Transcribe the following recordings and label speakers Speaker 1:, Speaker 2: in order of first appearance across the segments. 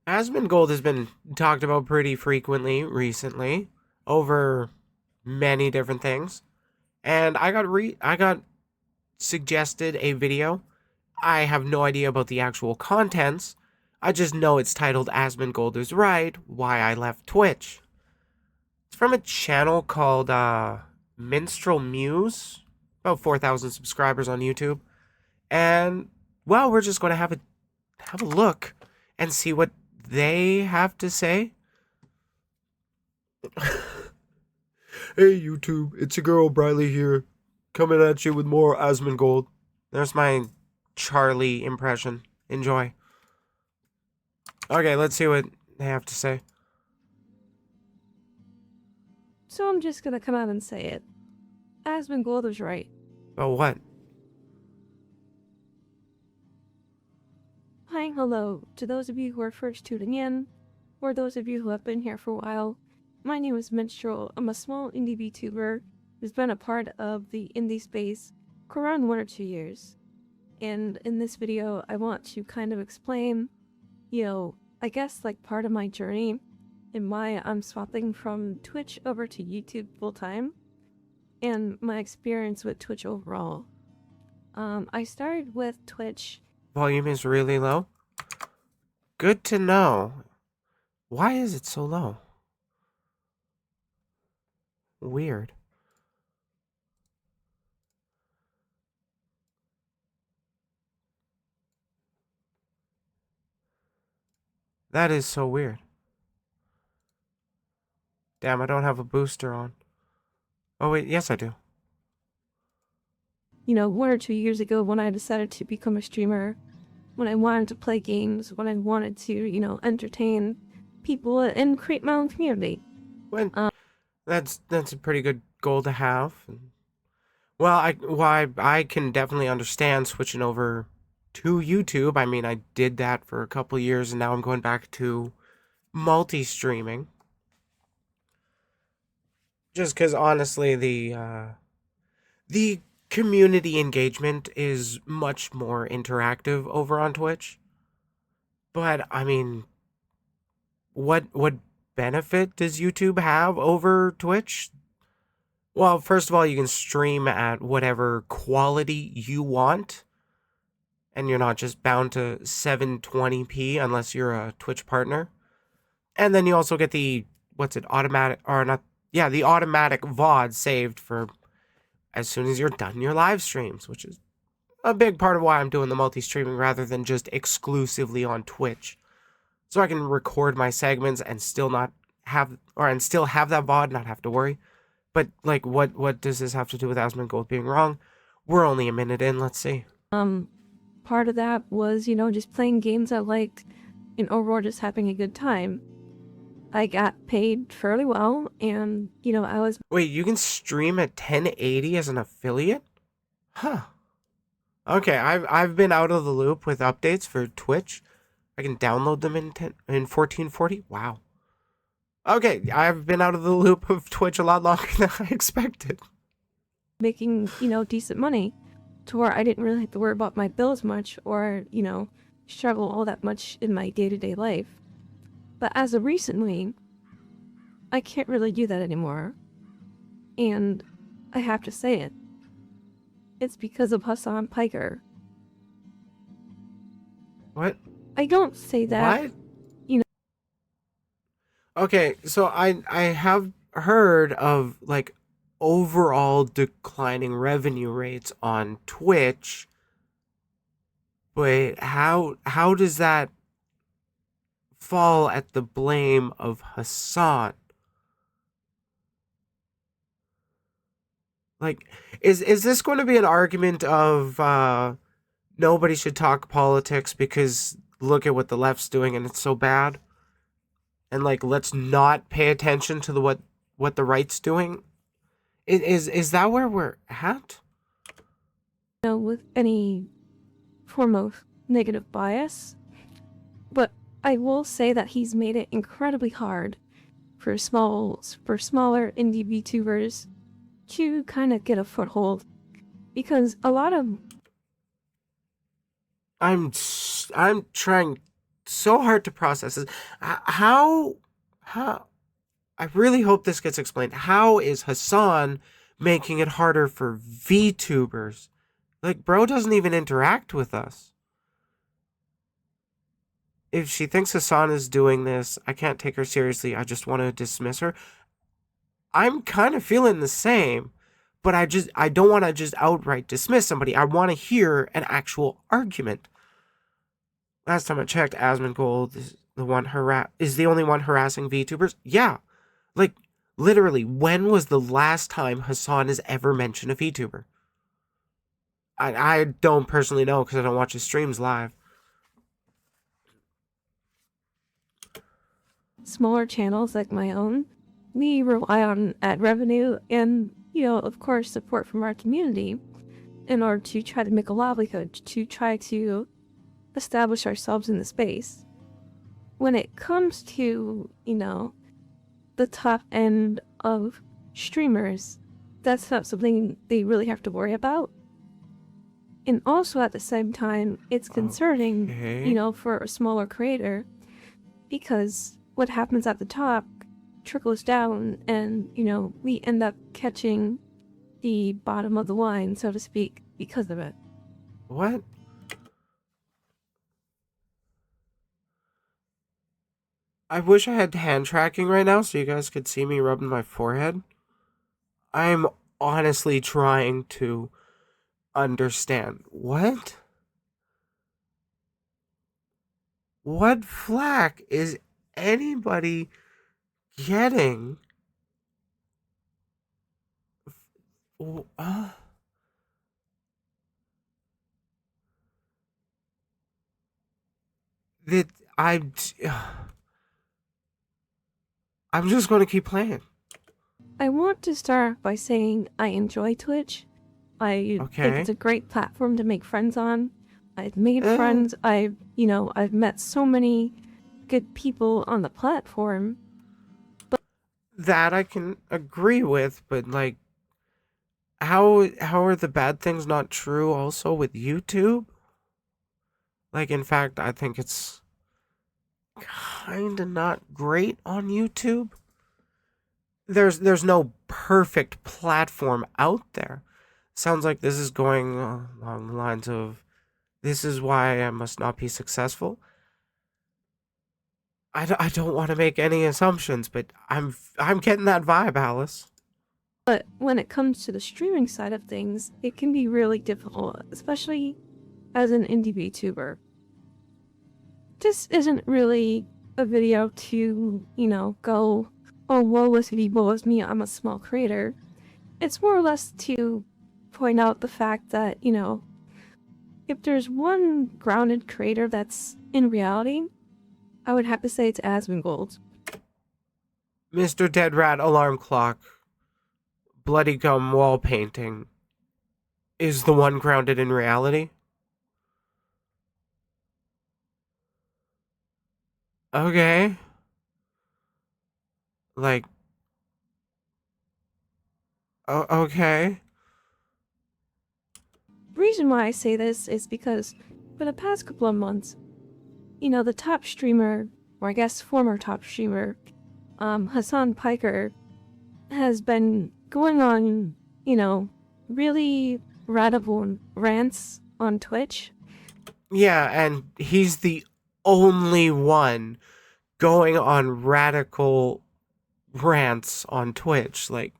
Speaker 1: Asmongold has been talked about pretty frequently recently over many different things. And I got suggested a video. I have no idea about the actual contents. I just know it's titled Asmongold is Right, Why I Left Twitch. It's from a channel called Minstrel Muse, about 4,000 subscribers on YouTube. And well, we're just going to have a look and see what they have to say. Hey YouTube, it's your girl Briley here, coming at you with more Asmongold. There's my Charlie impression. Enjoy. Okay, let's see what they have to say.
Speaker 2: So I'm just gonna come out and say it. Asmongold was right.
Speaker 1: Oh, what?
Speaker 2: Hi, hello to those of you who are first tuning in, or those of you who have been here for a while. My name is Minstrel. I'm a small indie VTuber who's been a part of the indie space for around 1 or 2 years. And in this video, I want to kind of explain, I guess like part of my journey and why I'm swapping from Twitch over to YouTube full time, and my experience with Twitch overall. I started with Twitch.
Speaker 1: Volume is really low? Good to know. Why is it so low? Weird. That is so weird. Damn, I don't have a booster on. Oh wait, yes I do.
Speaker 2: 1 or 2 years ago when I decided to become a streamer, when I wanted to play games, when I wanted to, entertain people and create my own community.
Speaker 1: When that's a pretty good goal to have. Well, I can definitely understand switching over to YouTube. I mean, I did that for a couple years and now I'm going back to multi-streaming. Just cuz honestly the community engagement is much more interactive over on Twitch. But I mean, what benefit does YouTube have over Twitch? Well, first of all, you can stream at whatever quality you want, and you're not just bound to 720p unless you're a Twitch partner. And then you also get the automatic or not the automatic VOD saved for as soon as you're done your live streams, which is a big part of why I'm doing the multi-streaming rather than just exclusively on Twitch. So I can record my segments and still not have and still have that VOD, not have to worry. But like what does this have to do with Asmongold being wrong? We're only a minute in, let's see.
Speaker 2: Part of that was, just playing games I liked and overall just having a good time. I got paid fairly well, and, I was...
Speaker 1: Wait, you can stream at 1080 as an affiliate? Huh. Okay, I've been out of the loop with updates for Twitch. I can download them in 1440. Wow. Okay, I've been out of the loop of Twitch a lot longer than I expected.
Speaker 2: making, decent money to where I didn't really have to worry about my bills much or, struggle all that much in my day-to-day life. But as of recently, I can't really do that anymore. And I have to say it. It's because of Hassan Piker.
Speaker 1: What?
Speaker 2: I don't say that.
Speaker 1: What? Okay, so I have heard of like overall declining revenue rates on Twitch, but how does that fall at the blame of Hassan? Like, is this going to be an argument of nobody should talk politics because look at what the left's doing and it's so bad? And like let's not pay attention to what the right's doing? Is that where we're at?
Speaker 2: With any form of negative bias. But I will say that he's made it incredibly hard for smaller indie VTubers to kind of get a foothold, because a lot of
Speaker 1: I'm trying so hard to process is how I really hope this gets explained. How is Hassan making it harder for VTubers? Like, bro doesn't even interact with us. If she thinks Hassan is doing this, I can't take her seriously. I just want to dismiss her. I'm kind of feeling the same, but I don't want to just outright dismiss somebody. I want to hear an actual argument. Last time I checked, Asmongold is the only one harassing VTubers. Yeah, like literally, when was the last time Hassan has ever mentioned a VTuber? I don't personally know because I don't watch his streams live.
Speaker 2: Smaller channels like my own, we rely on ad revenue and, of course, support from our community in order to try to make a livelihood, to try to establish ourselves in the space. When it comes to, the top end of streamers, that's not something they really have to worry about. And also at the same time, it's concerning,
Speaker 1: Okay.
Speaker 2: for a smaller creator, because what happens at the top trickles down and, we end up catching the bottom of the line, so to speak, because of it.
Speaker 1: What? I wish I had hand tracking right now so you guys could see me rubbing my forehead. I'm honestly trying to understand. What? What flack is anybody getting? Uh, that I'm. I'm just going to keep playing.
Speaker 2: I want to start by saying I enjoy Twitch. I think
Speaker 1: Okay.
Speaker 2: it's a great platform to make friends on. I've made
Speaker 1: Eh,
Speaker 2: friends. I've met so many good people on the platform.
Speaker 1: that I can agree with, but like, how are the bad things not true also with YouTube? Like, in fact, I think it's kind of not great on YouTube. There's no perfect platform out there. Sounds like this is going along the lines of this is why I must not be successful. I don't want to make any assumptions, but I'm getting that vibe, Alice.
Speaker 2: But when it comes to the streaming side of things, it can be really difficult, especially as an indie VTuber. This isn't really a video to, go, oh, woe is me, woe is me, I'm a small creator. It's more or less to point out the fact that, if there's one grounded creator that's in reality, I would have to say it's Asmongold.
Speaker 1: Mr. Dead Rat Alarm Clock, Bloody Gum Wall Painting is the one grounded in reality. Okay. Like, okay.
Speaker 2: The reason why I say this is because for the past couple of months, the top streamer, or I guess former top streamer, Hassan Piker, has been going on, really radical rants on Twitch.
Speaker 1: Yeah, and he's the only one going on radical rants on Twitch. Like,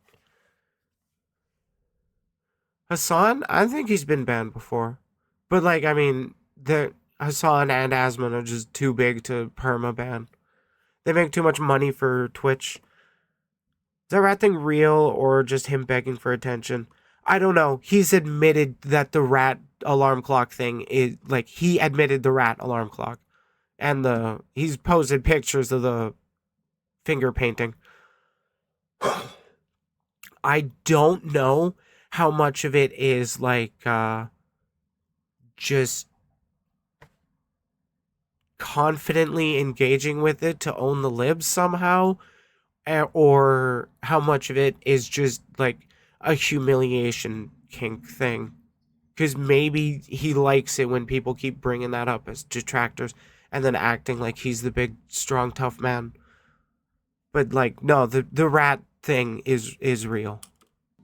Speaker 1: Hassan, I think he's been banned before. But, like, I mean, the Hassan and Asmon are just too big to perma-ban. They make too much money for Twitch. Is that rat thing real or just him begging for attention? I don't know. He's admitted that the rat alarm clock thing is like he admitted the rat alarm clock. And he's posted pictures of the finger painting. I don't know how much of it is like just confidently engaging with it to own the libs somehow, or how much of it is just like a humiliation kink thing. Because maybe he likes it when people keep bringing that up as detractors. and then acting like he's the big, strong, tough man. But like, no, the rat thing is real.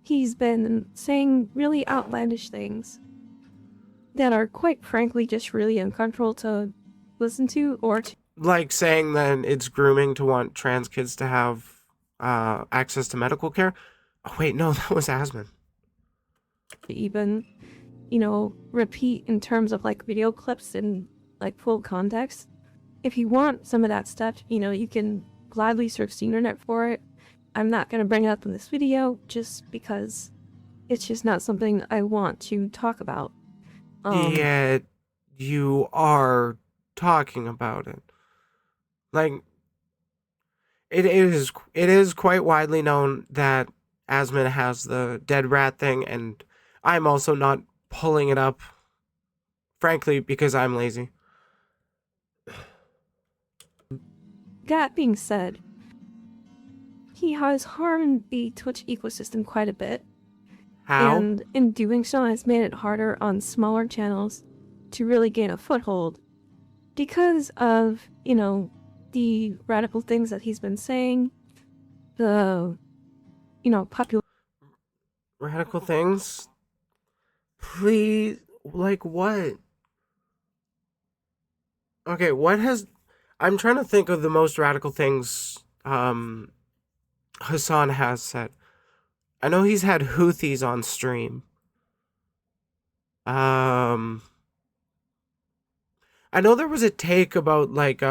Speaker 2: He's been saying really outlandish things that are quite frankly just really uncomfortable to listen to or to
Speaker 1: Like saying that it's grooming to want trans kids to have access to medical care. Oh wait, no, that was Asmon.
Speaker 2: even, repeat in terms of like video clips and like full context. If you want some of that stuff, you can gladly search the internet for it. I'm not going to bring it up in this video just because it's just not something I want to talk about.
Speaker 1: Yet you are talking about it. Like it is quite widely known that Asmon has the dead rat thing, and I'm also not pulling it up, frankly, because I'm lazy.
Speaker 2: That being said, he has harmed the Twitch ecosystem quite a bit.
Speaker 1: How?
Speaker 2: And in doing so has made it harder on smaller channels to really gain a foothold because of, the radical things that he's been saying, the, popular
Speaker 1: Radical things? Please, like what? Okay, what has I'm trying to think of the most radical things Hassan has said. I know he's had Houthis on stream. Um I know there was a take about like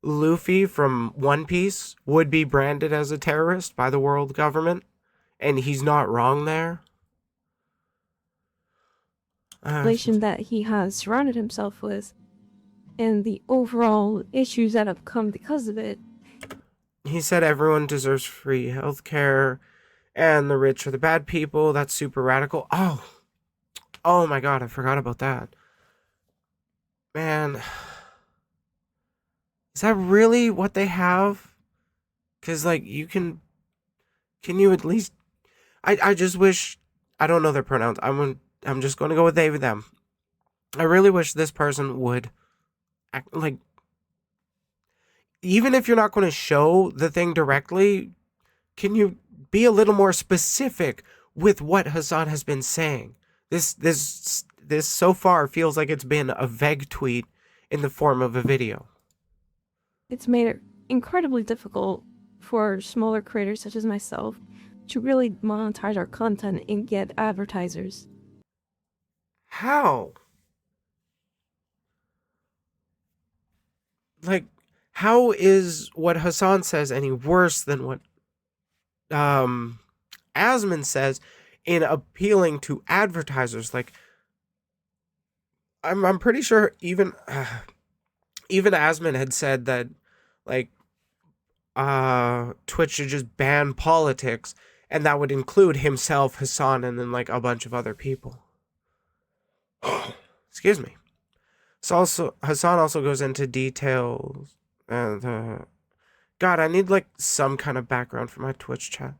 Speaker 1: Luffy from One Piece would be branded as a terrorist by the world government, and he's not wrong there.
Speaker 2: relation that he has surrounded himself with and the overall issues that have come because of it.
Speaker 1: He said everyone deserves free healthcare and the rich are the bad people. That's super radical. Oh my god, I forgot about that. Man, is that really what they have? Cause like can you at least I just wish I don't know their pronouns. I'm just gonna go with they them. I really wish this person would act like even if you're not gonna show the thing directly, can you be a little more specific with what Hassan has been saying? This so far feels like it's been a vague tweet in the form of a video.
Speaker 2: It's made it incredibly difficult for smaller creators such as myself to really monetize our content and get advertisers.
Speaker 1: How? Like, how is what Hassan says any worse than what um Asmon says in appealing to advertisers? Like, I'm pretty sure even Asmon had said that like Twitch should just ban politics, and that would include himself, Hassan, and then like a bunch of other people. Excuse me. So also Hassan also goes into details and God, I need like some kind of background for my Twitch chat.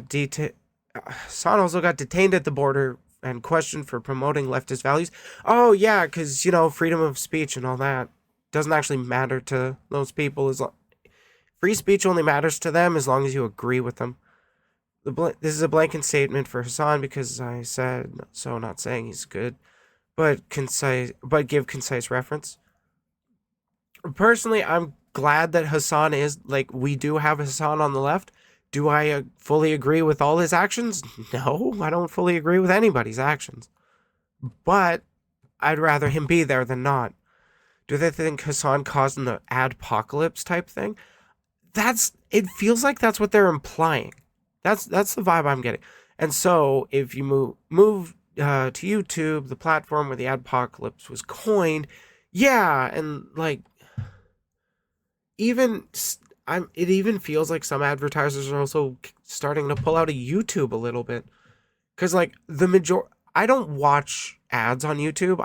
Speaker 1: Detail. Hassan also got detained at the border and questioned for promoting leftist values. Oh yeah, because freedom of speech and all that doesn't actually matter to those people. Free speech only matters to them as long as you agree with them. This is a blanket statement for Hassan because I said so, not saying he's good, but give concise reference. Personally, I'm glad that Hassan is like we do have Hassan on the left. Do I fully agree with all his actions? No, I don't fully agree with anybody's actions. But I'd rather him be there than not. Do they think Hassan caused the adpocalypse type thing? It feels like that's what they're implying. That's the vibe I'm getting. And so if you move to YouTube, the platform where the adpocalypse was coined, yeah, and like it even feels like some advertisers are also starting to pull out of YouTube a little bit. Cause like I don't watch ads on YouTube.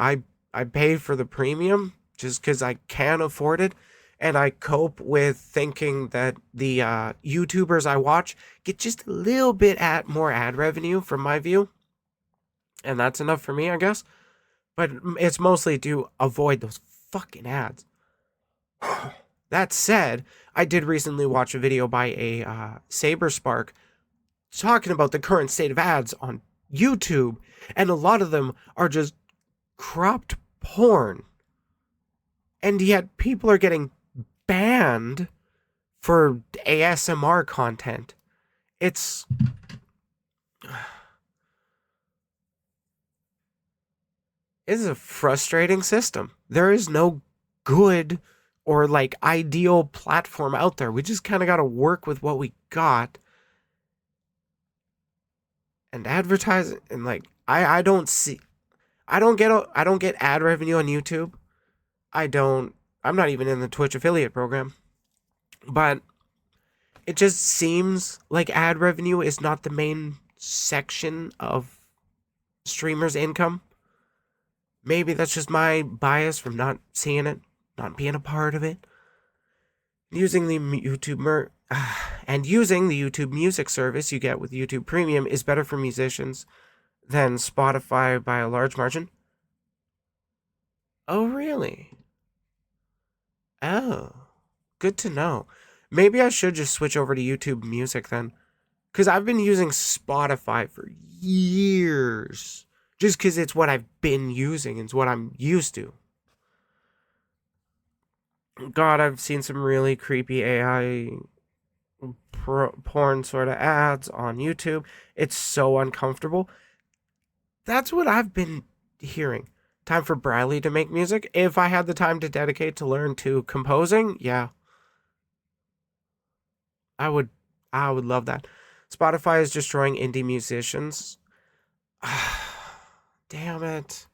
Speaker 1: I pay for the premium just because I can afford it. And I cope with thinking that the YouTubers I watch get just a little bit more ad revenue from my view. And that's enough for me, I guess. but it's mostly to avoid those fucking ads. That said, I did recently watch a video by a Saberspark talking about the current state of ads on YouTube, and a lot of them are just cropped porn. And yet people are getting banned for ASMR content. It's It's a frustrating system. There is no good or like ideal platform out there. We just kind of got to work with what we got and advertise it. And like I don't see I don't get ad revenue on YouTube. I don't I'm not even in the Twitch affiliate program. But it just seems like ad revenue is not the main section of streamers' income. Maybe that's just my bias from not seeing it, not being a part of it. Using the using the YouTube Music service you get with YouTube Premium is better for musicians than Spotify by a large margin. Oh, really? Oh, good to know. Maybe I should just switch over to YouTube Music then. Because I've been using Spotify for years. Just because it's what I've been using. It's what I'm used to. God, I've seen some really creepy AI porn sort of ads on YouTube. It's so uncomfortable. That's what I've been hearing. Time for Briley to make music. If I had the time to dedicate to learn to composing, yeah, I would. I would love that. Spotify is destroying indie musicians. Damn it.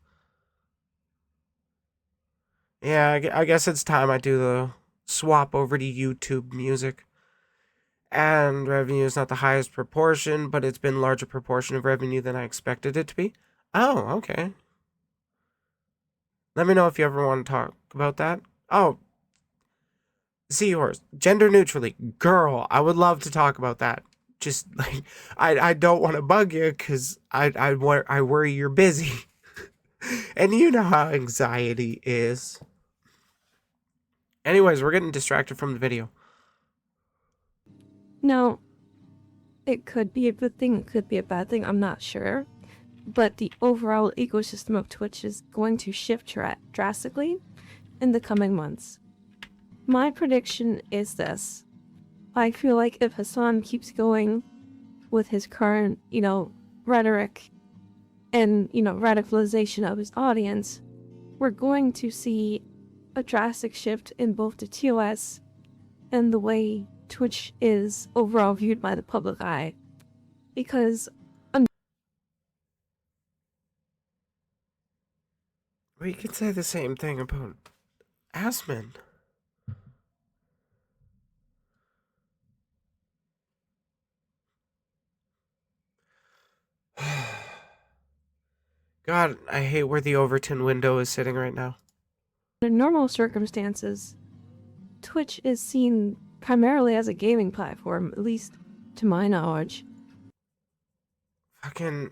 Speaker 1: Yeah, I guess it's time I do the swap over to YouTube Music. And revenue is not the highest proportion, but it's been a larger proportion of revenue than I expected it to be. Oh, okay. Let me know if you ever want to talk about that. Oh, Seahorse, gender neutrally, girl. I would love to talk about that. Just like I don't want to bug you because I worry you're busy, and you know how anxiety is. Anyways, we're getting distracted from the video.
Speaker 2: Now, it could be a good thing, it could be a bad thing, I'm not sure. But the overall ecosystem of Twitch is going to shift drastically in the coming months. My prediction is this. I feel like if Hassan keeps going with his current, rhetoric and, radicalization of his audience, we're going to see a drastic shift in both the TOS and the way Twitch is overall viewed by the public eye. Because
Speaker 1: We could say the same thing about Asmon. God, I hate where the Overton window is sitting right now.
Speaker 2: in normal circumstances, Twitch is seen primarily as a gaming platform, at least to my knowledge.
Speaker 1: Fucking.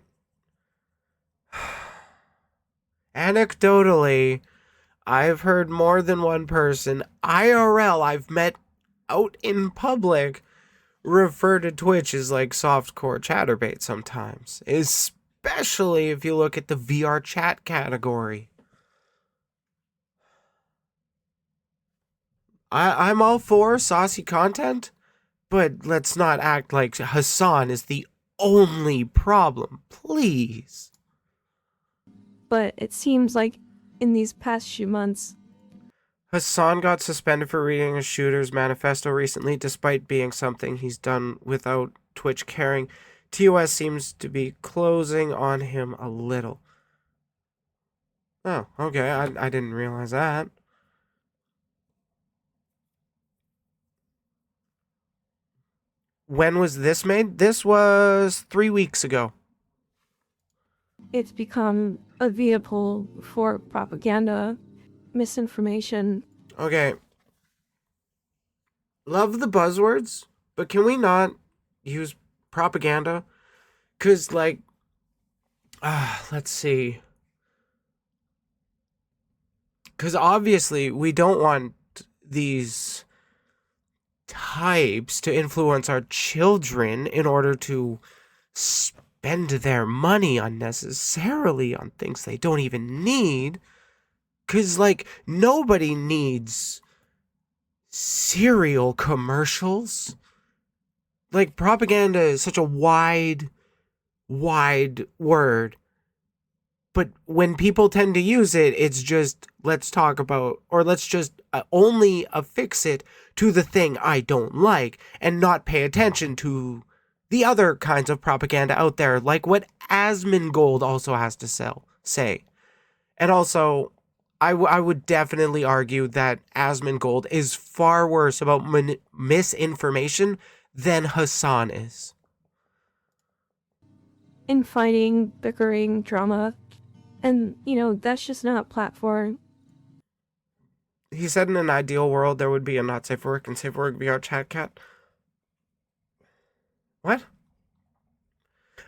Speaker 1: Anecdotally, I've heard more than one person, IRL, I've met out in public, refer to Twitch as like softcore chatterbait sometimes. Especially if you look at the VRChat category. I'm all for saucy content, but let's not act like Hassan is the only problem, please.
Speaker 2: But it seems like in these past few months,
Speaker 1: Hassan got suspended for reading a shooter's manifesto recently, despite being something he's done without Twitch caring. TOS seems to be closing on him a little. Oh, okay, I didn't realize that. When was this made? This was 3 weeks ago.
Speaker 2: it's become a vehicle for propaganda, misinformation.
Speaker 1: Okay. Love the buzzwords, but can we not use propaganda? Because, like, let's see. Because obviously we don't want these types to influence our children in order to spend their money unnecessarily on things they don't even need. Because, like, nobody needs cereal commercials. Like, propaganda is such a wide word. But when people tend to use it, it's just, let's talk about, or let's just only affix it to the thing I don't like and not pay attention to the other kinds of propaganda out there, like what Asmongold also has to say. And also, I would definitely argue that Asmongold is far worse about misinformation than Hassan is.
Speaker 2: Infighting, bickering, drama, and that's just not a platform.
Speaker 1: He said in an ideal world there would be a not safe for work and safe for work VRChat cat. What?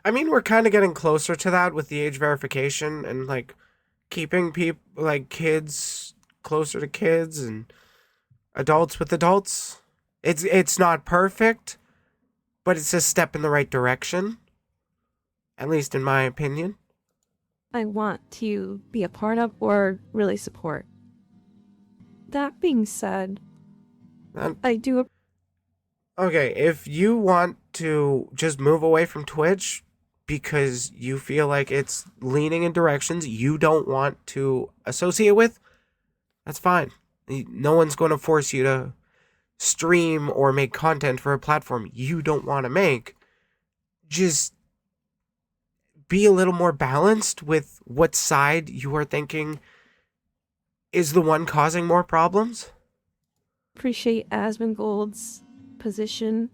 Speaker 1: I mean, we're kind of getting closer to that with the age verification and like keeping people like kids closer to kids and adults with adults. It's not perfect, but it's a step in the right direction, at least in my opinion.
Speaker 2: I want to be a part of or really support. That being said, I do.
Speaker 1: Okay, if you want to just move away from Twitch because you feel like it's leaning in directions you don't want to associate with, that's fine. No one's going to force you to stream or make content for a platform you don't want to make. Just be a little more balanced with what side you are thinking is the one causing more problems.
Speaker 2: Appreciate Asmongold's position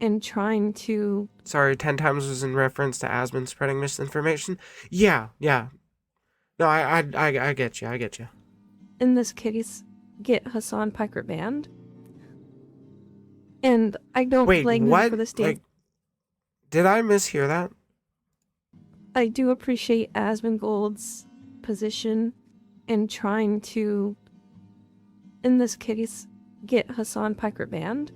Speaker 2: and trying to.
Speaker 1: Sorry, 10 times was in reference to Asmon spreading misinformation. Yeah. No, I get you. I get you.
Speaker 2: In this case, get Hassan Piker banned. And I don't blame him for the stance.
Speaker 1: Like, did I mishear that?
Speaker 2: I do appreciate Asmongold's position and trying to, in this case, get Hassan Piker banned.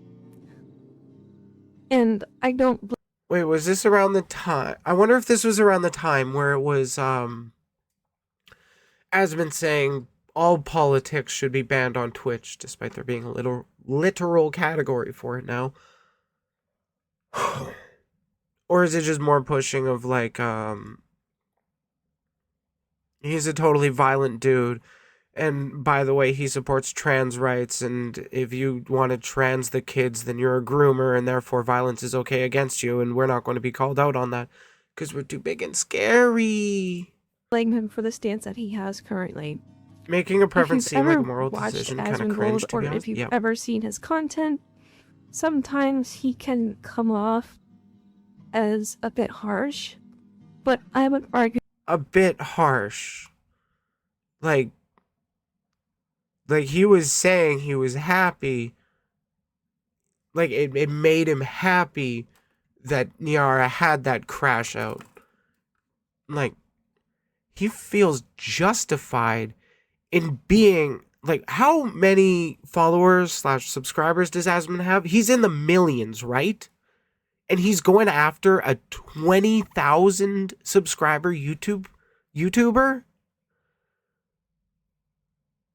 Speaker 2: And I don't.
Speaker 1: Wait, was this around the time? I wonder if this was around the time where it was, Asmon saying all politics should be banned on Twitch, despite there being a literal category for it now. Or is it just more pushing of like, he's a totally violent dude, and by the way, he supports trans rights, and if you want to trans the kids, then you're a groomer, and therefore violence is okay against you, and we're not going to be called out on that, because we're too big and scary.
Speaker 2: Blame him for the stance that he has currently.
Speaker 1: Making a preference seem like a moral decision, kind of cringe, to be honest.
Speaker 2: If you've ever seen his content, sometimes he can come off as a bit harsh, but I would argue
Speaker 1: a bit harsh. Like he was saying he was happy. Like it made him happy that Niara had that crash out. Like he feels justified in being like, how many followers / subscribers does Asmon have? He's in the millions, right? And he's going after a 20,000 subscriber YouTuber?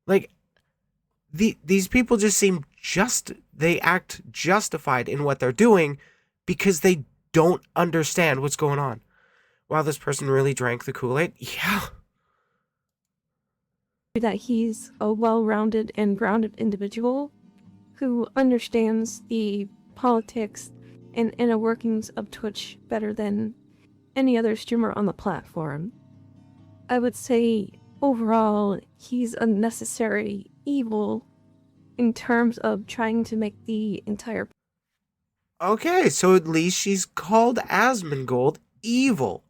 Speaker 1: Like, these people just seem they act justified in what they're doing because they don't understand what's going on. Wow, this person really drank the Kool-Aid? Yeah.
Speaker 2: that he's a well-rounded and grounded individual who understands the politics and inner workings of Twitch better than any other streamer on the platform. I would say overall he's a necessary evil in terms of trying to make the entire.
Speaker 1: Okay, so at least she's called Asmongold evil.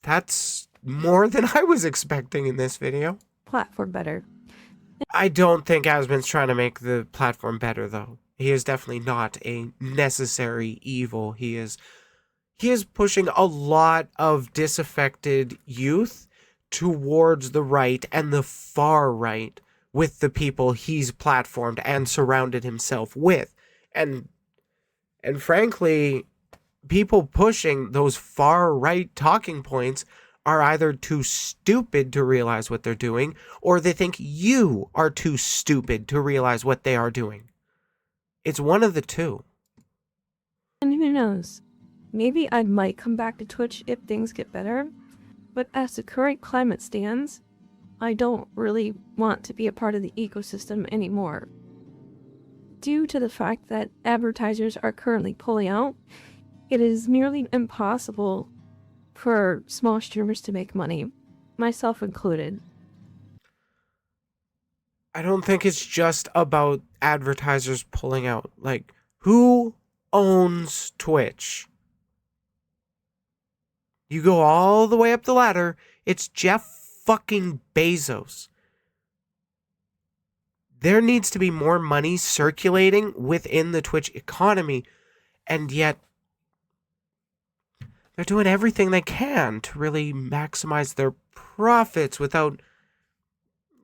Speaker 1: That's more than I was expecting in this video.
Speaker 2: Platform better.
Speaker 1: I don't think Asmon's trying to make the platform better, though. He is definitely not a necessary evil. He is pushing a lot of disaffected youth towards the right and the far right, with the people he's platformed and surrounded himself with. And and frankly, people pushing those far right talking points are either too stupid to realize what they're doing, or they think you are too stupid to realize what they are doing. It's one of the two.
Speaker 2: And who knows? Maybe I might come back to Twitch if things get better, but as the current climate stands, I don't really want to be a part of the ecosystem anymore. Due to the fact that advertisers are currently pulling out, it is nearly impossible for small streamers to make money, myself included.
Speaker 1: I don't think it's just about advertisers pulling out. Like, who owns Twitch? You go all the way up the ladder, it's Jeff fucking Bezos. There needs to be more money circulating within the Twitch economy, and yet they're doing everything they can to really maximize their profits without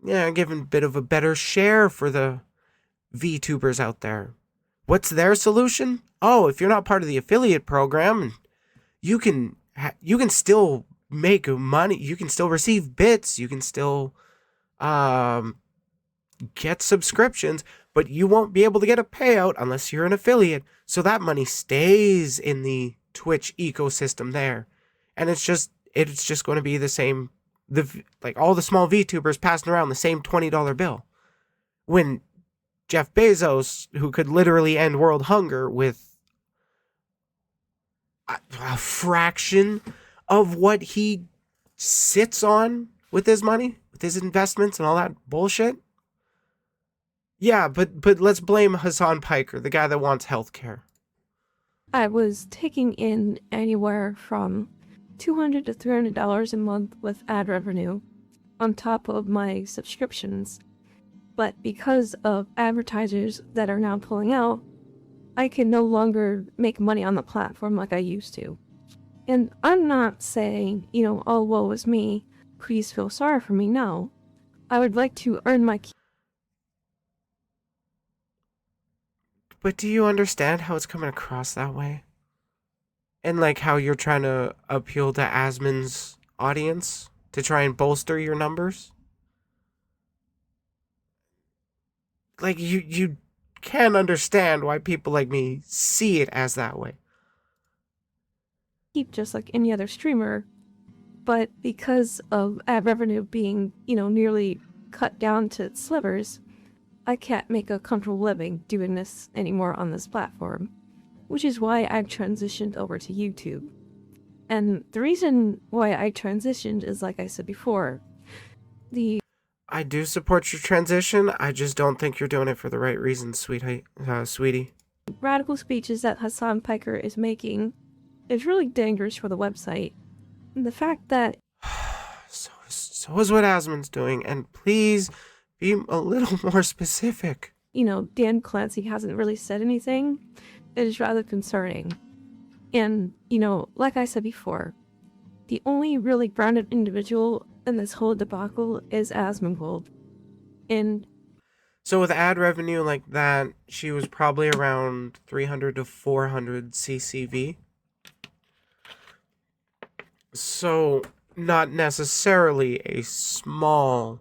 Speaker 1: giving a bit of a better share for the VTubers out there. What's their solution? Oh, if you're not part of the affiliate program, you can still make money. You can still receive bits. You can still get subscriptions, but you won't be able to get a payout unless you're an affiliate. So that money stays in the Twitch ecosystem there, and it's just going to be the same. Like all the small VTubers passing around the same $20 bill, when Jeff Bezos, who could literally end world hunger with a fraction of what he sits on with his money, with his investments and all that bullshit. Yeah, but let's blame Hassan Piker, the guy that wants healthcare.
Speaker 2: I was taking in anywhere from $200 to $300 a month with ad revenue on top of my subscriptions. But because of advertisers that are now pulling out, I can no longer make money on the platform like I used to. And I'm not saying, oh, woe is me, please feel sorry for me. No. I would like to earn my keep.
Speaker 1: But do you understand how it's coming across that way? And like how you're trying to appeal to Asmon's audience to try and bolster your numbers? Like you can understand why people like me see it as that way.
Speaker 2: Keep just like any other streamer, but because of ad revenue being, nearly cut down to slivers, I can't make a comfortable living doing this anymore on this platform, which is why I've transitioned over to YouTube. And the reason why I transitioned is, like I said before,
Speaker 1: I do support your transition. I just don't think you're doing it for the right reasons, sweetie.
Speaker 2: Radical speeches that Hassan Piker is making is really dangerous for the website. And the fact that
Speaker 1: so is what Asmon's doing, and please be a little more specific.
Speaker 2: Dan Clancy hasn't really said anything, it is rather concerning. And, like I said before, the only really grounded individual in this whole debacle is Asmongold. And
Speaker 1: so with ad revenue like that, she was probably around 300 to 400 CCV. So not necessarily a small.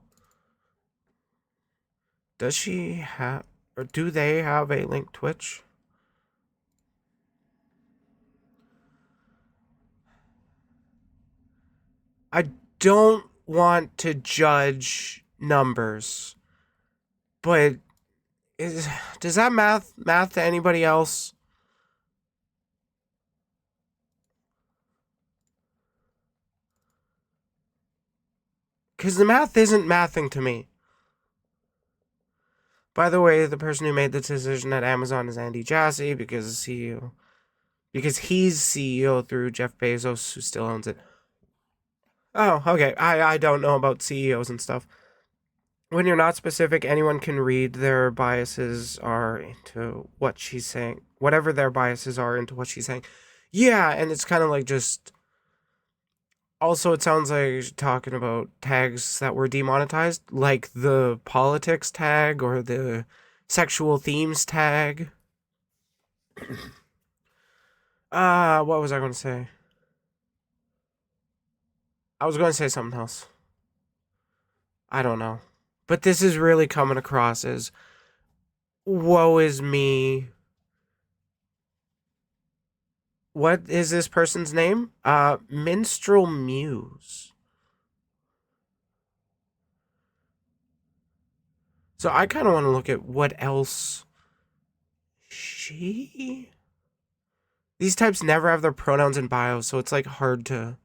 Speaker 1: Does she have, or do they have a link Twitch? I don't want to judge numbers, but does that math to anybody else? Because the math isn't mathing to me. By the way, the person who made the decision at Amazon is Andy Jassy because he's CEO through Jeff Bezos, who still owns it. Oh, okay. I don't know about CEOs and stuff. When you're not specific, anyone can read their biases are into what she's saying. Whatever their biases are into what she's saying. Yeah, and it's kind of like just Also, it sounds like you're talking about tags that were demonetized, like the politics tag or the sexual themes tag. What was I going to say? I was going to say something else. I don't know. But this is really coming across as woe is me. What is this person's name? Minstrel Muse. So I kind of want to look at what else she. These types never have their pronouns in bio, so it's like hard to.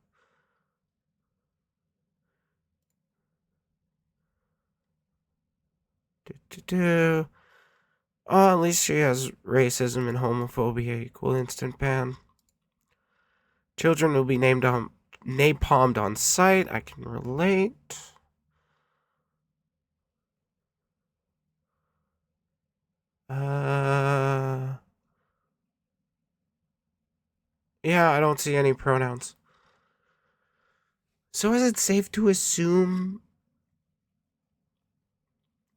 Speaker 1: Do. Oh, at least she has racism and homophobia equal instant ban. Children will be named on napalmed on site. I can relate. Yeah, I don't see any pronouns. So is it safe to assume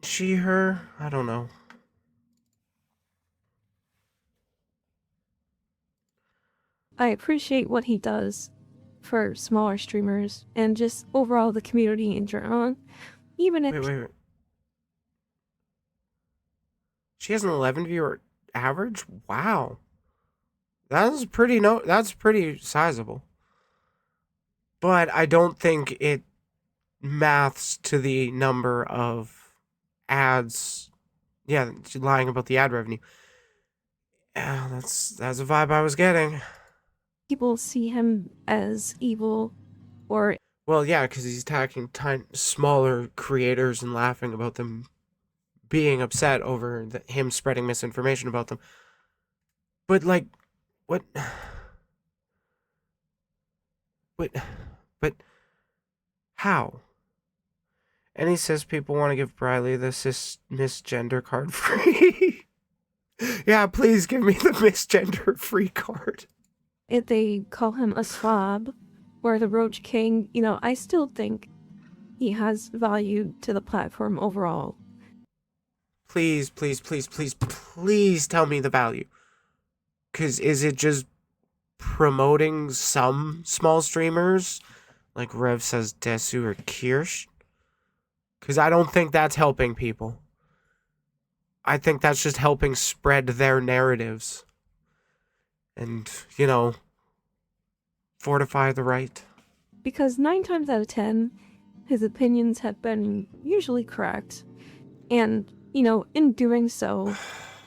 Speaker 1: she, her? I don't know.
Speaker 2: I appreciate what he does for smaller streamers and just overall the community in general. Even if
Speaker 1: Wait. She has an 11 viewer average? Wow. That's pretty sizable. But I don't think it maths to the number of ads. Yeah, lying about the ad revenue. Yeah, that's a vibe I was getting.
Speaker 2: people see him as evil or
Speaker 1: Well, yeah, because he's attacking smaller creators and laughing about them being upset over him spreading misinformation about them. But like, what? But, but how? And he says people want to give Briley the misgender card free. Yeah, please give me the misgender free card.
Speaker 2: if they call him a slob or the Roach King, I still think he has value to the platform overall.
Speaker 1: Please tell me the value. Because is it just promoting some small streamers? Like Rev says Desu or Kirsch? Because I don't think that's helping people. I think that's just helping spread their narratives. And, fortify the right.
Speaker 2: Because 9 times out of 10, his opinions have been usually correct. And, in doing so,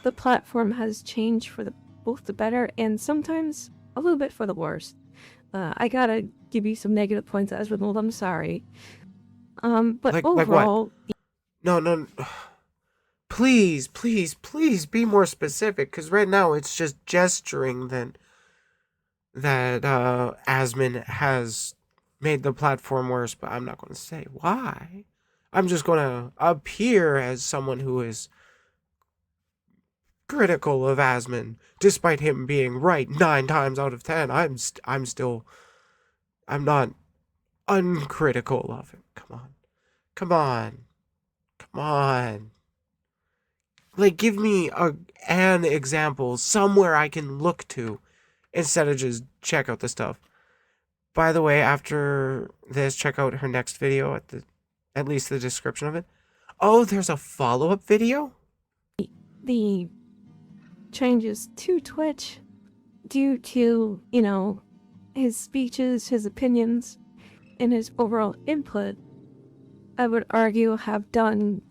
Speaker 2: the platform has changed for both the better and sometimes a little bit for the worse. I gotta give you some negative points, Asmongold, I'm sorry. But overall...
Speaker 1: Like no. Please be more specific, because right now it's just gesturing that Asmon has made the platform worse, but I'm not going to say why. I'm just going to appear as someone who is critical of Asmon, despite him being right 9 times out of 10. I'm not uncritical of him. Come on. Like, give me an example somewhere I can look to instead of just check out the stuff. By the way, after this, check out her next video at least the description of it. Oh, there's a follow-up video?
Speaker 2: The changes to Twitch due to, his speeches, his opinions, and his overall input, I would argue have done,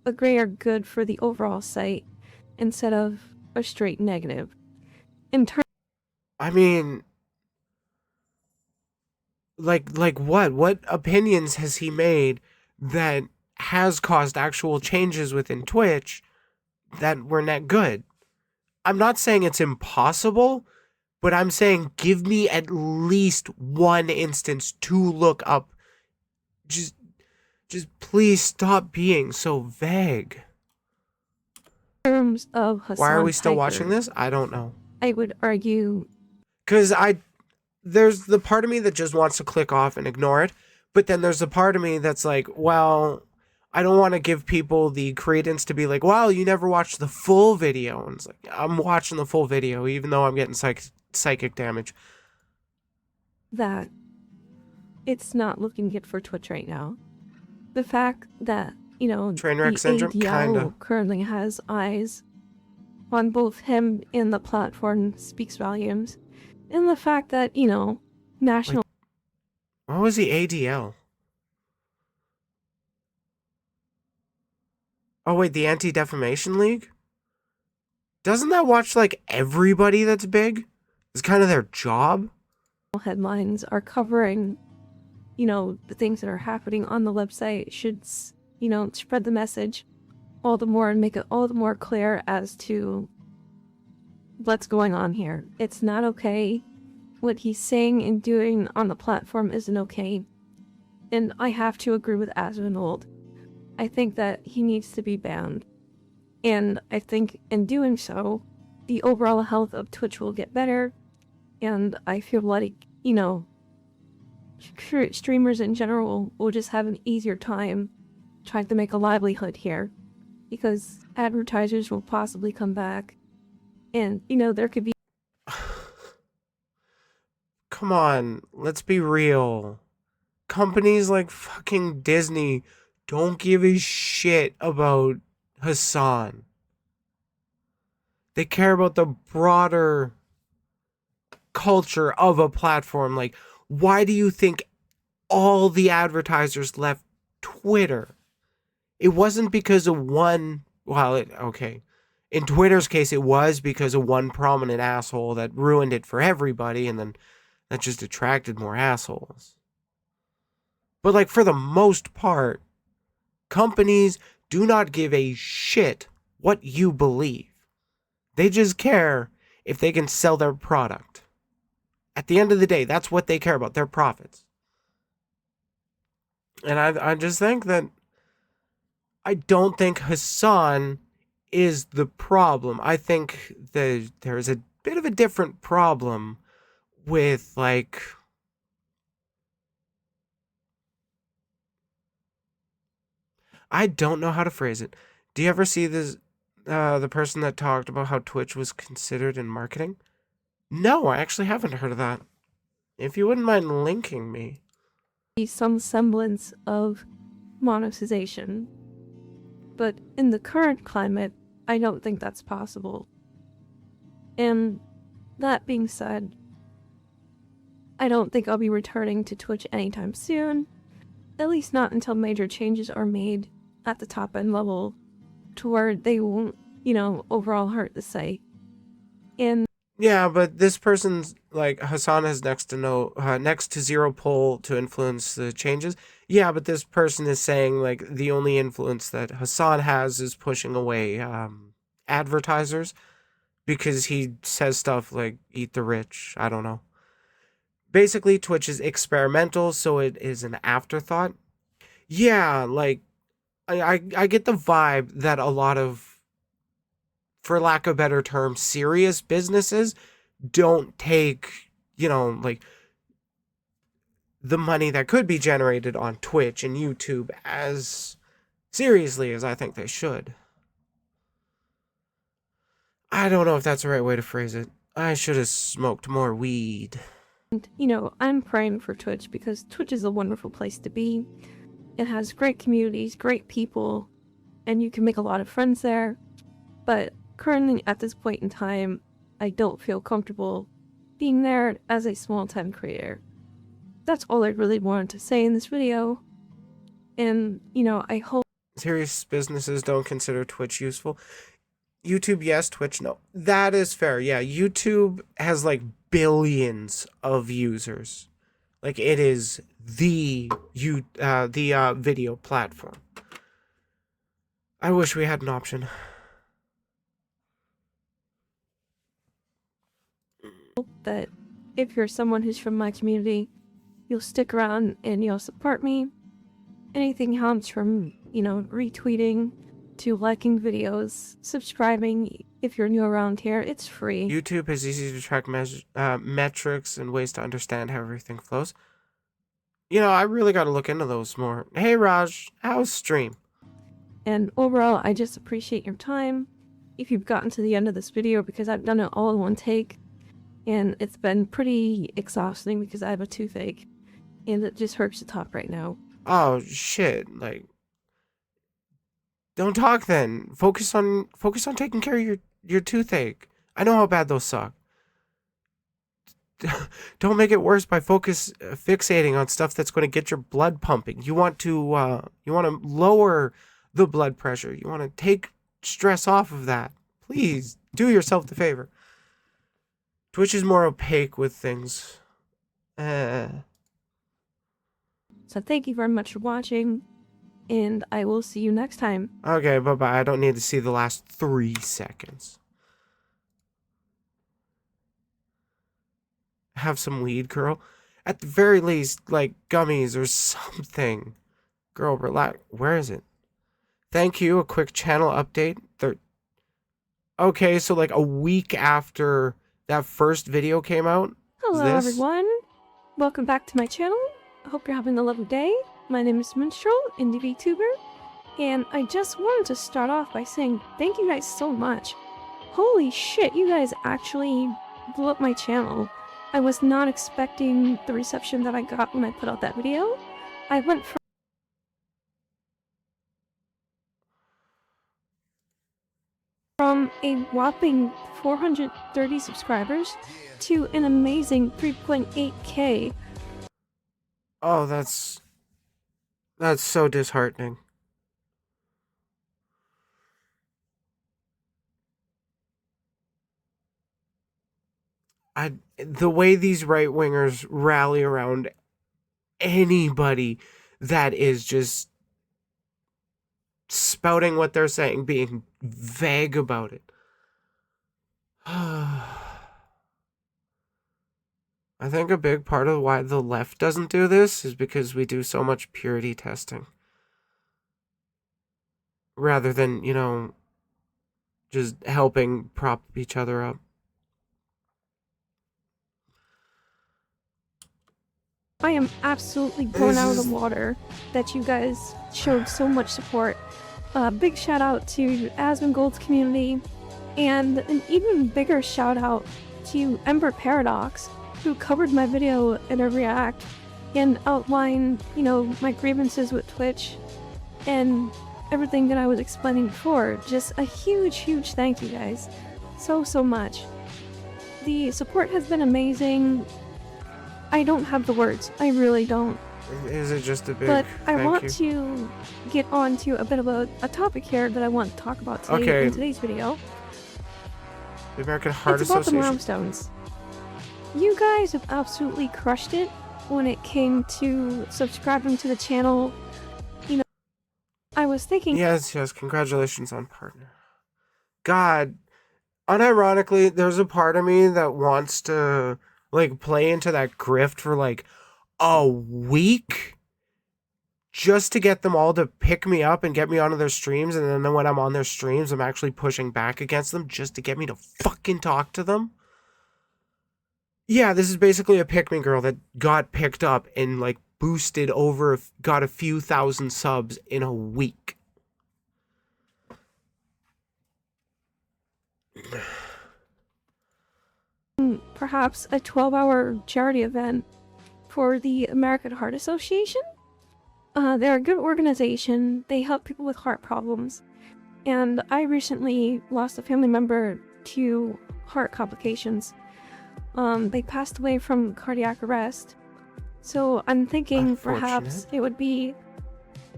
Speaker 2: a greater good for the overall site instead of a straight negative.
Speaker 1: I mean, like what? What opinions has he made that has caused actual changes within Twitch that were not good? I'm not saying it's impossible, but I'm saying give me at least one instance to look up. Just please stop being so vague.
Speaker 2: In terms of Hassan
Speaker 1: Why are we still
Speaker 2: Piker,
Speaker 1: watching this? I don't know.
Speaker 2: I would argue...
Speaker 1: Because there's the part of me that just wants to click off and ignore it, but then there's the part of me that's like, well, I don't want to give people the credence to be like, well, you never watched the full video. And it's like, I'm watching the full video, even though I'm getting psychic damage.
Speaker 2: That it's not looking good for Twitch right now. The fact that, you know,
Speaker 1: Trainwreck
Speaker 2: the
Speaker 1: syndrome? Kinda.
Speaker 2: ADL currently has eyes on both him and the platform speaks volumes. And the fact that, you know, national...
Speaker 1: What was the ADL? Oh, wait, the Anti-Defamation League? Doesn't that watch, like, everybody that's big? It's kind of their job?
Speaker 2: headlines are covering, you know, the things that are happening on the website should, you know, spread the message all the more and make it all the more clear as to what's going on here. It's not okay. What he's saying and doing on the platform isn't okay. And I have to agree with Asmongold. I think that he needs to be banned. And I think in doing so, the overall health of Twitch will get better. And I feel like, you know, streamers in general will just have an easier time trying to make a livelihood here. Because advertisers will possibly come back. And, you know, there could be...
Speaker 1: Come on, let's be real. Companies like fucking Disney don't give a shit about Hassan. They care about the broader culture of a platform. Like, why do you think all the advertisers left Twitter? It wasn't because of one... Well, okay. In Twitter's case, it was because of one prominent asshole that ruined it for everybody, and then that just attracted more assholes. But, like, for the most part, companies do not give a shit what you believe. They just care if they can sell their product. At the end of the day, that's what they care about, their profits. And I just think that I don't think Hassan is the problem. I think that there's a bit of a different problem with, like, I don't know how to phrase it. Do you ever see this, the person that talked about how Twitch was considered in marketing? No, I actually haven't heard of that. If you wouldn't mind linking me.
Speaker 2: some semblance of monetization. But in the current climate, I don't think that's possible. And that being said, I don't think I'll be returning to Twitch anytime soon. At least not until major changes are made at the top end level to where they won't, you know, overall hurt the site. And
Speaker 1: yeah, but this person's like Hassan has next to zero pull to influence the changes. Yeah, but this person is saying like the only influence that Hassan has is pushing away advertisers because he says stuff like "eat the rich." I don't know. Basically, Twitch is experimental, so it is an afterthought. Yeah, like I get the vibe that a lot of, for lack of a better term, serious businesses don't take, you know, like the money that could be generated on Twitch and YouTube as seriously as I think they should. I don't know if that's the right way to phrase it. I should have smoked more weed.
Speaker 2: you know, I'm praying for Twitch because Twitch is a wonderful place to be. It has great communities, great people, and you can make a lot of friends there. But currently, at this point in time, I don't feel comfortable being there as a small-time creator. That's all I really wanted to say in this video. And, you know, I hope
Speaker 1: Serious businesses don't consider Twitch useful. YouTube, yes. Twitch, no. That is fair. Yeah, YouTube has like billions of users. Like it is the video platform. I wish we had an option.
Speaker 2: that if you're someone who's from my community, you'll stick around and you'll support me. Anything helps from, you know, retweeting to liking videos, subscribing. if you're new around here, it's free.
Speaker 1: YouTube is easy to track metrics and ways to understand how everything flows. You know, I really got to look into those more. Hey, Raj, how's stream?
Speaker 2: And overall, I just appreciate your time. If you've gotten to the end of this video, because I've done it all in one take, and it's been pretty exhausting because I have a toothache, and it just hurts to talk right now.
Speaker 1: Oh shit! Like, don't talk then. Focus on taking care of your toothache. I know how bad those suck. Don't make it worse by fixating on stuff that's going to get your blood pumping. You want to lower the blood pressure. You want to take stress off of that. Please do yourself the favor. Twitch is more opaque with things.
Speaker 2: So thank you very much for watching, and I will see you next time.
Speaker 1: Okay, bye-bye. I don't need to see the last 3 seconds. Have some weed, girl. At the very least, like gummies or something. Girl, relax. Where is it? Thank you. A quick channel update. Okay, so like a week after that first video came out.
Speaker 2: Hello everyone. Welcome back to my channel. I hope you're having a lovely day. My name is Minstrel, indie VTuber, and I just wanted to start off by saying thank you guys so much. Holy shit, you guys actually blew up my channel. I was not expecting the reception that I got when I put out that video. I went from a whopping 430 subscribers to an amazing 3.8k.
Speaker 1: Oh, that's so disheartening. The way these right-wingers rally around anybody that is just spouting what they're saying, being vague about it. I think a big part of why the left doesn't do this is because we do so much purity testing. Rather than, you know, just helping prop each other up.
Speaker 2: I am absolutely blown out of the water that you guys showed so much support. Big shout out to Asmongold's community, and an even bigger shout out to Ember Paradox, who covered my video in a react and outlined, you know, my grievances with Twitch and everything that I was explaining before. Just a huge thank you guys so much. The support has been amazing. I don't have the words. I really don't.
Speaker 1: Is it just a big
Speaker 2: But I
Speaker 1: thank
Speaker 2: want
Speaker 1: you?
Speaker 2: to get on to a bit of a topic here that I want to talk about today in today's video.
Speaker 1: The American Heart
Speaker 2: It's about
Speaker 1: Association.
Speaker 2: the milestones. You guys have absolutely crushed it when it came to subscribing to the channel. You know, I was thinking...
Speaker 1: Yes, congratulations on partner. God, unironically, there's a part of me that wants to, like, play into that grift for, like, a week just to get them all to pick me up and get me onto their streams, and then when I'm on their streams, I'm actually pushing back against them just to get me to fucking talk to them. Yeah, this is basically a pick-me girl that got picked up and, like, boosted over, got a few thousand subs in a week.
Speaker 2: Perhaps a 12-hour charity event for the American Heart Association. They're a good organization. They help people with heart problems. And I recently lost a family member to heart complications. They passed away from cardiac arrest. So I'm thinking perhaps it would be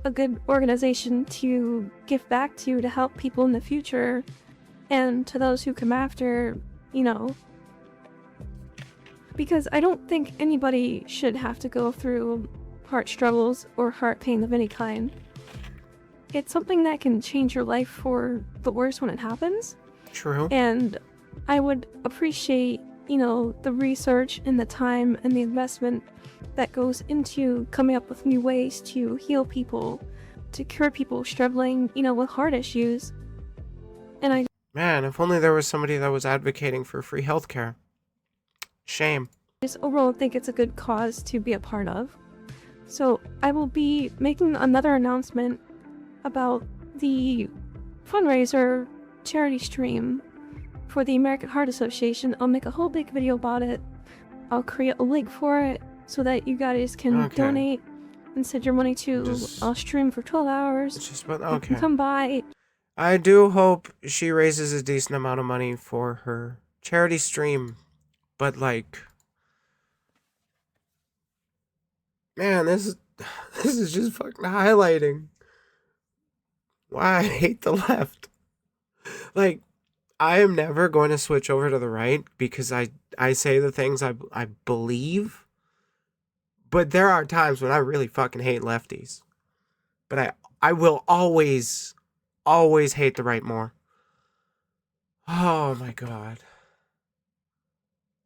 Speaker 2: a good organization to give back to help people in the future, and to those who come after, you know. Because I don't think anybody should have to go through heart struggles or heart pain of any kind. It's something that can change your life for the worse when it happens.
Speaker 1: True.
Speaker 2: And I would appreciate, you know, the research and the time and the investment that goes into coming up with new ways to heal people, to cure people struggling, you know, with heart issues. And
Speaker 1: Man, if only there was somebody that was advocating for free healthcare. Shame.
Speaker 2: I just overall think it's a good cause to be a part of. So I will be making another announcement about the fundraiser charity stream for the American Heart Association. I'll make a whole big video about it. I'll create a link for it so that you guys can donate and send your money to a stream for 12 hours. You can come by.
Speaker 1: I do hope she raises a decent amount of money for her charity stream, but like, man, this is just fucking highlighting why I hate the left. Like, I am never going to switch over to the right because I say the things I believe. But there are times when I really fucking hate lefties. But I will always hate the right more. Oh my god.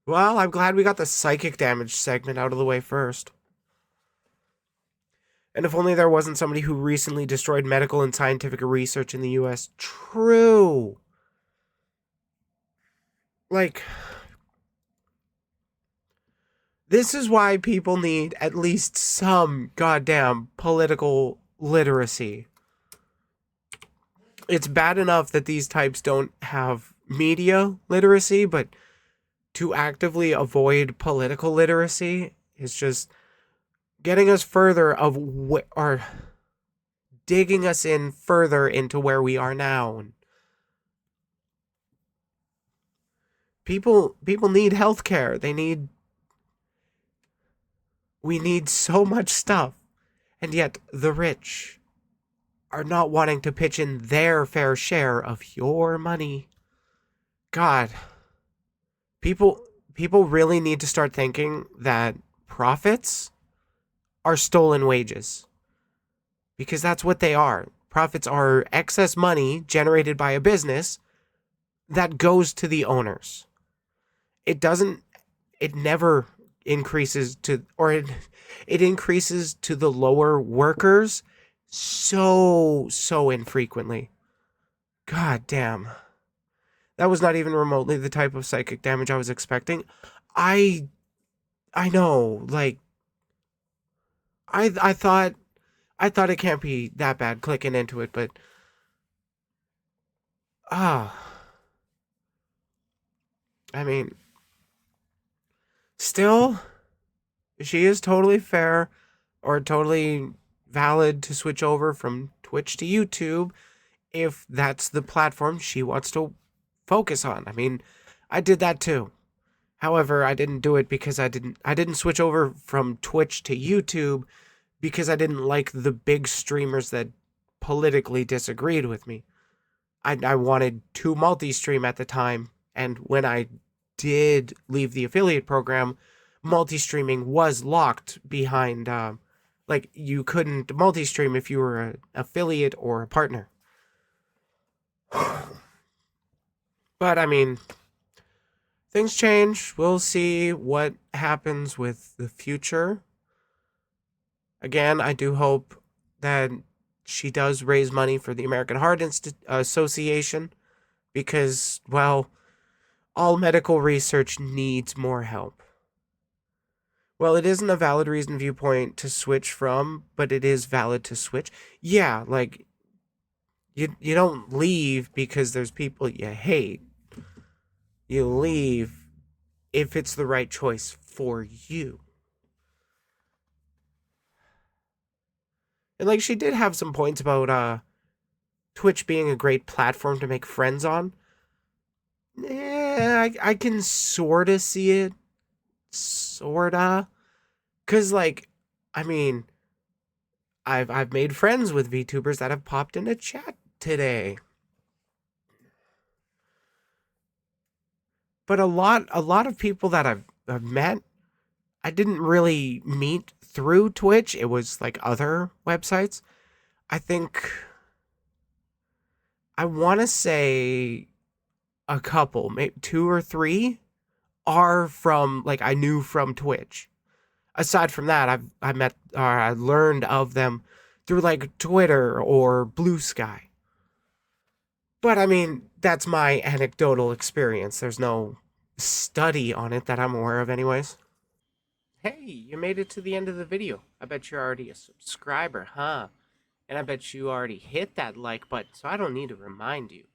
Speaker 1: Well, I'm glad we got the psychic damage segment out of the way first. And if only there wasn't somebody who recently destroyed medical and scientific research in the US. True. Like, this is why people need at least some goddamn political literacy. It's bad enough that these types don't have media literacy, but to actively avoid political literacy is just getting us further or digging us in further into where we are now. People need healthcare. We need so much stuff, and yet the rich are not wanting to pitch in their fair share of your money. God, people really need to start thinking that profits are stolen wages. Because that's what they are. Profits are excess money generated by a business that goes to the owners. It never increases to, or it increases to the lower workers so infrequently. God damn. That was not even remotely the type of psychic damage I was expecting. I know, like, I thought it can't be that bad clicking into it, but I mean, still, she is totally fair or totally valid to switch over from Twitch to YouTube if that's the platform she wants to focus on. I mean, I did that too. However, I didn't do it because I didn't switch over from Twitch to YouTube because I didn't like the big streamers that politically disagreed with me. I wanted to multi-stream at the time, and when I did leave the affiliate program, multi-streaming was locked behind, like, you couldn't multi-stream if you were an affiliate or a partner. But, I mean, things change. We'll see what happens with the future. Again, I do hope that she does raise money for the American Heart Association because, well, all medical research needs more help. Well, it isn't a valid reason viewpoint to switch from, but it is valid to switch. Yeah, like, you don't leave because there's people you hate. You leave if it's the right choice for you. And, like, she did have some points about Twitch being a great platform to make friends on. Yeah, I can sorta see it. Sorta. Because, like, I mean, I've made friends with VTubers that have popped into chat today. But a lot of people that I've met, I didn't really meet through Twitch. It was like other websites. I think I want to say a couple, maybe 2 or 3 are from, like, I knew from Twitch. Aside from that, I met or I learned of them through, like, Twitter or Blue Sky. But I mean, that's my anecdotal experience. There's no study on it that I'm aware of, anyways. Hey, you made it to the end of the video. I bet you're already a subscriber, huh? And I bet you already hit that like button, so I don't need to remind you.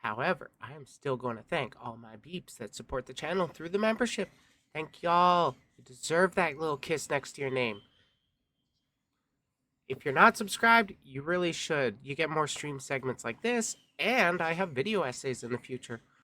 Speaker 1: However, I am still going to thank all my beeps that support the channel through the membership. Thank y'all. You deserve that little kiss next to your name. If you're not subscribed, you really should. You get more stream segments like this, and I have video essays in the future.